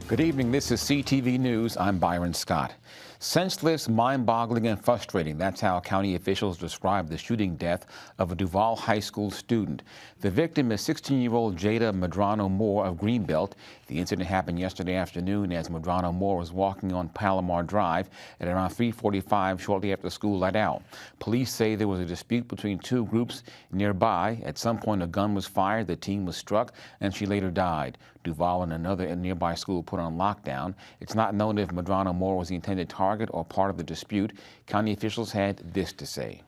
Good evening. This is CTV News. I'm Byron Scott. Senseless, mind-boggling, and frustrating. That's how county officials describe the shooting death of a Duval High School student. The victim is 16-year-old Jada Medrano Moore of Greenbelt. The incident happened yesterday afternoon as Medrano Moore was walking on Palomar Drive at around 3:45 shortly after school let out. Police say there was a dispute between two groups nearby. At some point, a gun was fired, the teen was struck, and she later died. Duval and another nearby school put on lockdown. It's not known if Medrano Moore was the intended target or part of the dispute. County officials had this to say.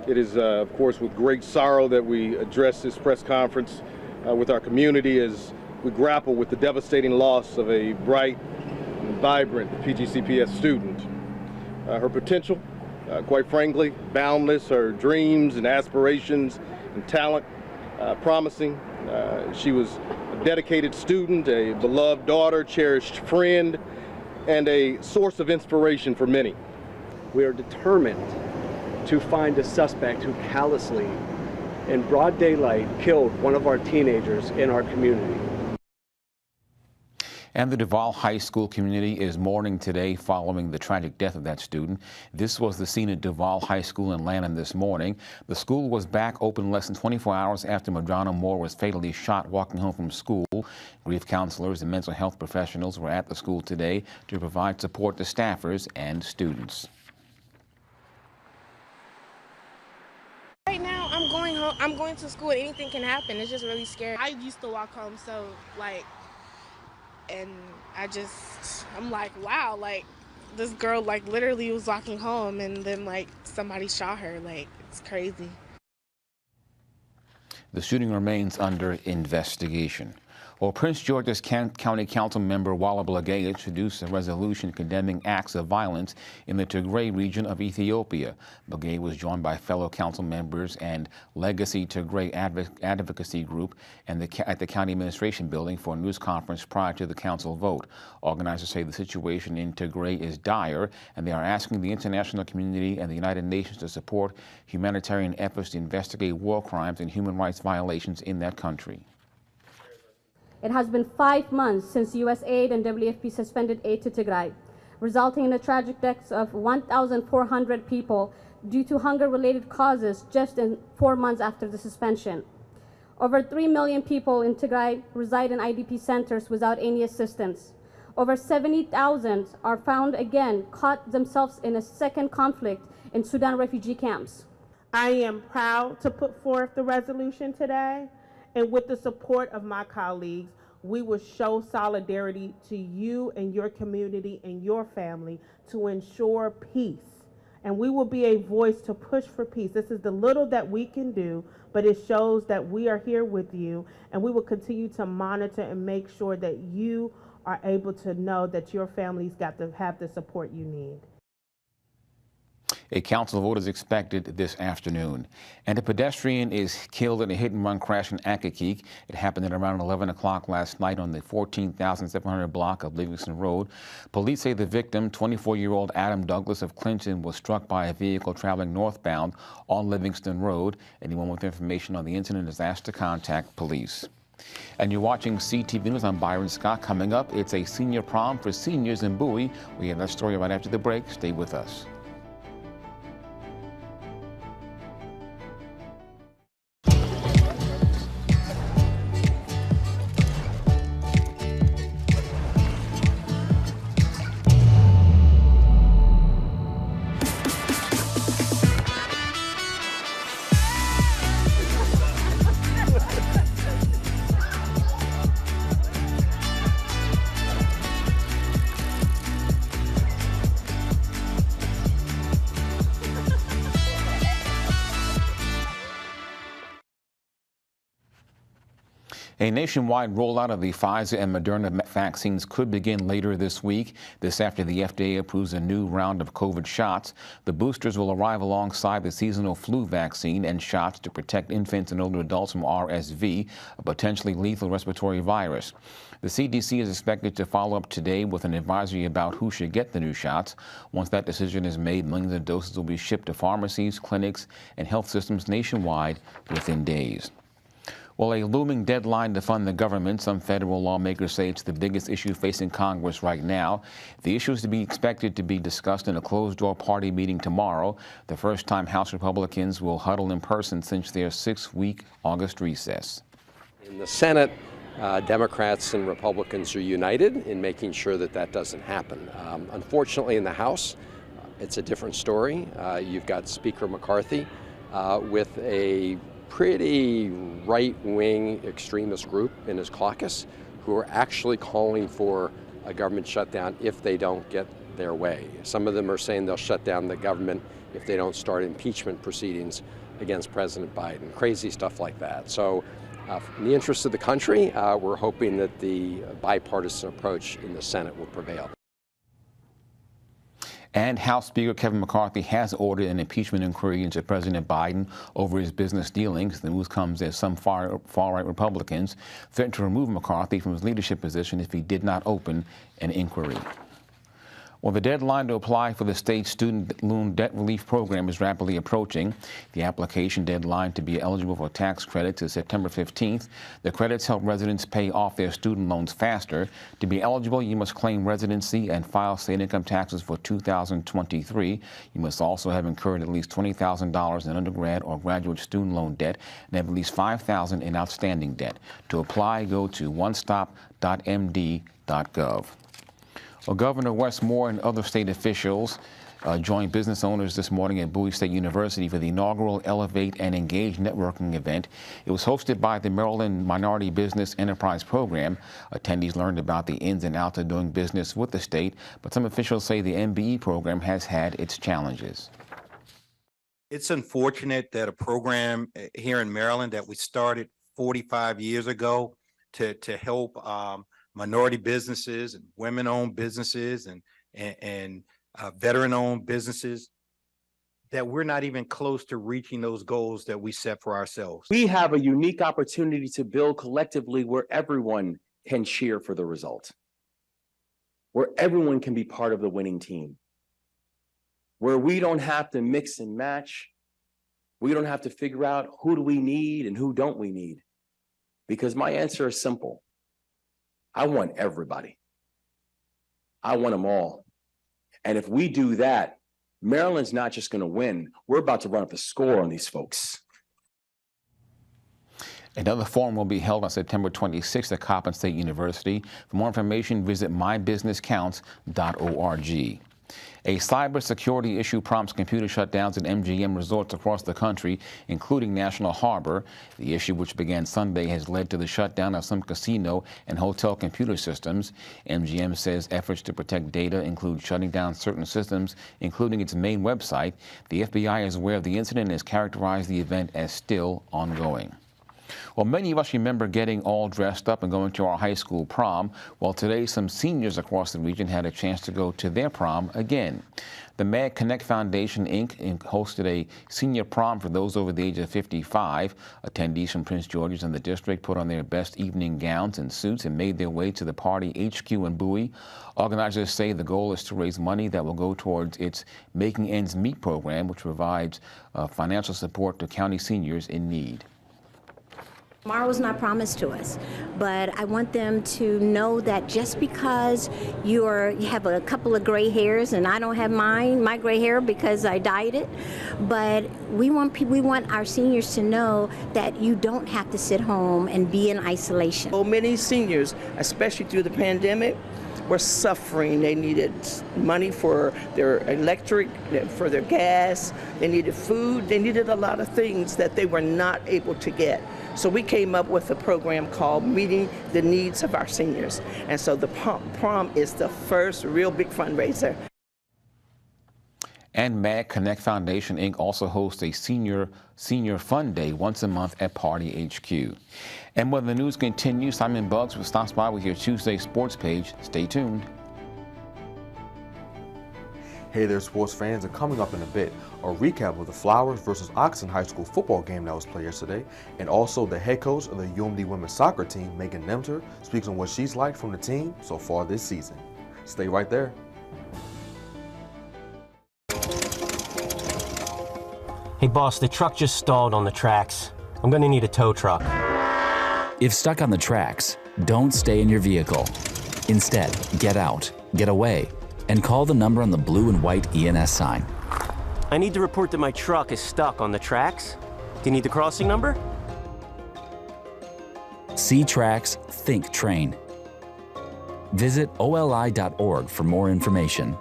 It is, of course, with great sorrow that we address this press conference with our community as we grapple with the devastating loss of a bright and vibrant PGCPS student. Her potential, quite frankly, boundless. Her dreams and aspirations and talent, promising. She was a dedicated student, a beloved daughter, cherished friend, and a source of inspiration for many. We are determined to find a suspect who callously, in broad daylight, killed one of our teenagers in our community. And the Duval High School community is mourning today following the tragic death of that student. This was the scene at Duval High School in Lanham this morning. The school was back open less than 24 hours after Medrano Moore was fatally shot walking home from school. Grief counselors and mental health professionals were at the school today to provide support to staffers and students. Right now, I'm going home. I'm going to school. Anything can happen. It's just really scary. I used to walk home, so and I'm like, wow, like this girl like literally was walking home and then like somebody shot her. Like, it's crazy. The shooting remains under investigation. Well, Prince George's County Council member Walla Blagay introduced a resolution condemning acts of violence in the Tigray region of Ethiopia. Blagay was joined by fellow council members and Legacy Tigray Advocacy Group at the County Administration Building for a news conference prior to the council vote. Organizers say the situation in Tigray is dire, and they are asking the international community and the United Nations to support humanitarian efforts to investigate war crimes and human rights violations in that country. It has been 5 months since U.S. aid and WFP suspended aid to Tigray, resulting in the tragic deaths of 1,400 people due to hunger-related causes just in 4 months after the suspension. Over 3 million people in Tigray reside in IDP centers without any assistance. Over 70,000 are found again caught themselves in a second conflict in Sudan refugee camps. I am proud to put forth the resolution today. And with the support of my colleagues, we will show solidarity to you and your community and your family to ensure peace. And we will be a voice to push for peace. This is the little that we can do, but it shows that we are here with you, and we will continue to monitor and make sure that you are able to know that your family's got to have the support you need. A council vote is expected this afternoon. And a pedestrian is killed in a hit-and-run crash in Akakeek. It happened at around 11 o'clock last night on the 14,700 block of Livingston Road. Police say the victim, 24-year-old Adam Douglas of Clinton, was struck by a vehicle traveling northbound on Livingston Road. Anyone with information on the incident is asked to contact police. And you're watching CTV News. I'm Byron Scott. Coming up, it's a senior prom for seniors in Bowie. We have that story right after the break. Stay with us. A nationwide rollout of the Pfizer and Moderna vaccines could begin later this week. This after the FDA approves a new round of COVID shots. The boosters will arrive alongside the seasonal flu vaccine and shots to protect infants and older adults from RSV, a potentially lethal respiratory virus. The CDC is expected to follow up today with an advisory about who should get the new shots. Once that decision is made, millions of doses will be shipped to pharmacies, clinics, and health systems nationwide within days. Well, a looming deadline to fund the government. Some federal lawmakers say it's the biggest issue facing Congress right now. The issue is to be expected to be discussed in a closed-door party meeting tomorrow, the first time House Republicans will huddle in person since their 6-week August recess. In the Senate, Democrats and Republicans are united in making sure that that doesn't happen. Unfortunately, in the House, it's a different story. You've got Speaker McCarthy with a pretty right-wing extremist group in his caucus who are actually calling for a government shutdown if they don't get their way. Some of them are saying they'll shut down the government if they don't start impeachment proceedings against President Biden. Crazy stuff like that. So in the interest of the country, we're hoping that the bipartisan approach in the Senate will prevail. And House Speaker Kevin McCarthy has ordered an impeachment inquiry into President Biden over his business dealings. The news comes as some far-right Republicans threatened to remove McCarthy from his leadership position if he did not open an inquiry. Well, the deadline to apply for the state student loan debt relief program is rapidly approaching. The application deadline to be eligible for tax credits is September 15th. The credits help residents pay off their student loans faster. To be eligible, you must claim residency and file state income taxes for 2023. You must also have incurred at least $20,000 in undergrad or graduate student loan debt and have at least $5,000 in outstanding debt. To apply, go to onestop.md.gov. Well, Governor Wes Moore and other state officials joined business owners this morning at Bowie State University for the inaugural Elevate and Engage networking event. It was hosted by the Maryland Minority Business Enterprise Program. Attendees learned about the ins and outs of doing business with the state, but some officials say the MBE program has had its challenges. It's unfortunate that a program here in Maryland that we started 45 years ago to help minority businesses and women-owned businesses and veteran-owned businesses, that we're not even close to reaching those goals that we set for ourselves. We have a unique opportunity to build collectively where everyone can cheer for the result, where everyone can be part of the winning team, where we don't have to mix and match. We don't have to figure out who do we need and who don't we need, because my answer is simple. I want everybody. I want them all. And if we do that, Maryland's not just going to win. We're about to run up the score on these folks. Another forum will be held on September 26th at Coppin State University. For more information, visit mybusinesscounts.org. A cybersecurity issue prompts computer shutdowns at MGM resorts across the country, including National Harbor. The issue, which began Sunday, has led to the shutdown of some casino and hotel computer systems. MGM says efforts to protect data include shutting down certain systems, including its main website. The FBI is aware of the incident and has characterized the event as still ongoing. Well, many of us remember getting all dressed up and going to our high school prom. Well, today, some seniors across the region had a chance to go to their prom again. The Mag Connect Foundation, Inc. hosted a senior prom for those over the age of 55. Attendees from Prince George's and the district put on their best evening gowns and suits and made their way to the party HQ in Bowie. Organizers say the goal is to raise money that will go towards its Making Ends Meet program, which provides financial support to county seniors in need. Tomorrow was not promised to us, but I want them to know that just because you have a couple of gray hairs, and I don't have my gray hair because I dyed it, but we want our seniors to know that you don't have to sit home and be in isolation. So many seniors, especially through the pandemic, were suffering. They needed money for their electric, for their gas, they needed food, they needed a lot of things that they were not able to get. So we came up with a program called Meeting the Needs of Our Seniors. And so the prom is the first real big fundraiser. And Mag Connect Foundation, Inc. also hosts a senior fun day once a month at Party HQ. And when the news continues, Simon Buggs stops by with your Tuesday sports page. Stay tuned. Hey there, sports fans, and coming up in a bit, a recap of the Flowers versus Oxon High School football game that was played yesterday, and also the head coach of the UMD women's soccer team, Megan Nemter, speaks on what she's liked from the team so far this season. Stay right there. Hey boss, the truck just stalled on the tracks. I'm gonna need a tow truck. If stuck on the tracks, don't stay in your vehicle. Instead, get out, get away, and call the number on the blue and white ENS sign. I need to report that my truck is stuck on the tracks. Do you need the crossing number? See tracks, think train. Visit oli.org for more information.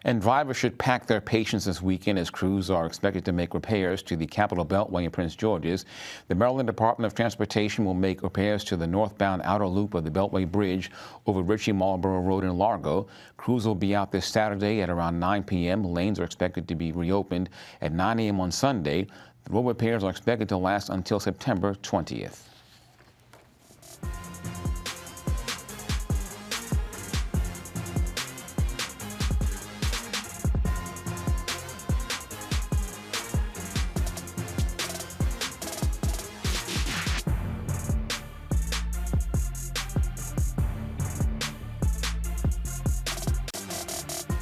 And drivers should pack their patience this weekend as crews are expected to make repairs to the Capitol Beltway in Prince George's. The Maryland Department of Transportation will make repairs to the northbound outer loop of the Beltway Bridge over Ritchie Marlboro Road in Largo. Crews will be out this Saturday at around 9 p.m. Lanes are expected to be reopened at 9 a.m. on Sunday. The road repairs are expected to last until September 20th.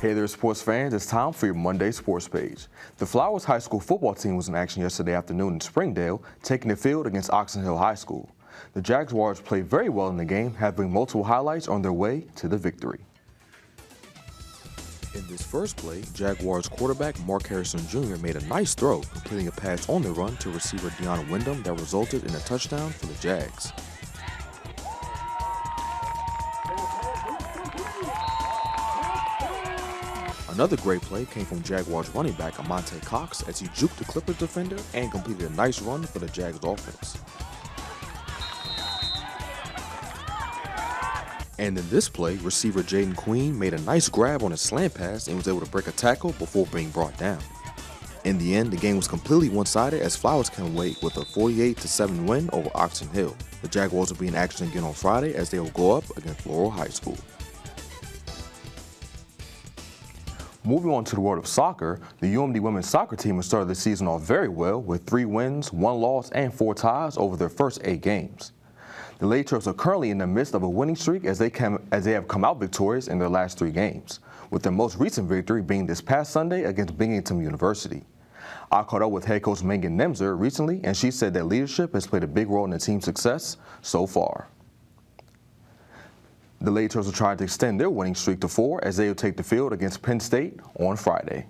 Hey there, sports fans. It's time for your Monday Sports Page. The Flowers High School football team was in action yesterday afternoon in Springdale, taking the field against Oxon Hill High School. The Jaguars played very well in the game, having multiple highlights on their way to the victory. In this first play, Jaguars quarterback Mark Harrison Jr. made a nice throw, completing a pass on the run to receiver Deanna Wyndham that resulted in a touchdown for the Jags. Another great play came from Jaguars running back Amante Cox as he juked the Clippers defender and completed a nice run for the Jags offense. And in this play, receiver Jaden Queen made a nice grab on a slant pass and was able to break a tackle before being brought down. In the end, the game was completely one-sided as Flowers came away with a 48-7 win over Oxon Hill. The Jaguars will be in action again on Friday as they will go up against Laurel High School. Moving on to the world of soccer, the UMD women's soccer team has started the season off very well with 3 wins, 1 loss, and 4 ties over their first 8 games. The Lady Turtles are currently in the midst of a winning streak as they have come out victorious in their last 3 games, with their most recent victory being this past Sunday against Binghamton University. I caught up with head coach Megan Nemser recently, and she said that leadership has played a big role in the team's success so far. The Lady Turtles will try to extend their winning streak to 4 as they will take the field against Penn State on Friday.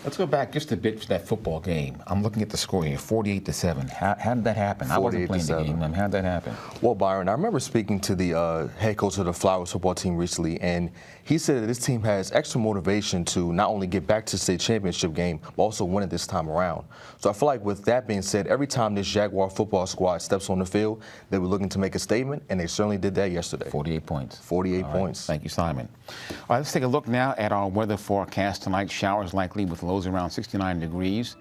Let's go back just a bit to that football game. I'm looking at the score here, 48-7. How did that happen? I wasn't playing the game. How did that happen? Well, Byron, I remember speaking to the head coach of the Flowers football team recently, and he said that this team has extra motivation to not only get back to the state championship game, but also win it this time around. So I feel like with that being said, every time this Jaguar football squad steps on the field, they were looking to make a statement, and they certainly did that yesterday. 48 points. 48 points. Thank you, Simon. All right, let's take a look now at our weather forecast tonight. Showers likely with lows around 69 degrees.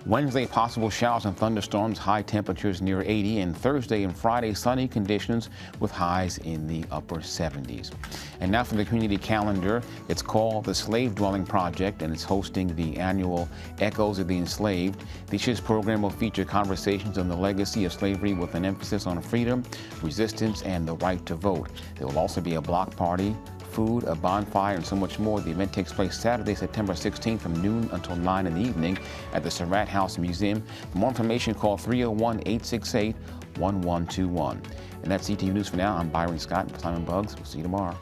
Wednesday, possible showers and thunderstorms, high temperatures near 80, and Thursday and Friday, sunny conditions with highs in the upper 70s. And now for the community calendar. It's called the Slave Dwelling Project, and it's hosting the annual Echoes of the Enslaved. This year's program will feature conversations on the legacy of slavery with an emphasis on freedom, resistance, and the right to vote. There will also be a block party, food, a bonfire, and so much more. The event takes place Saturday, September 16th from noon until 9 in the evening at the Surratt House Museum. For more information, call 301-868-1121. And that's CTV News for now. I'm Byron Scott and Simon Buggs. We'll see you tomorrow.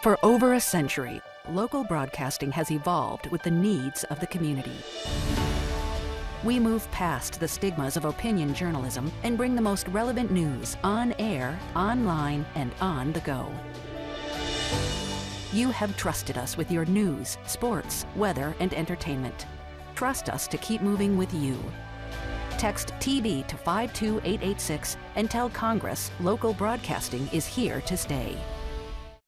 For over a century, local broadcasting has evolved with the needs of the community. We move past the stigmas of opinion journalism and bring the most relevant news on air, online, and on the go. You have trusted us with your news, sports, weather, and entertainment. Trust us to keep moving with you. Text TV to 52886 and tell Congress local broadcasting is here to stay.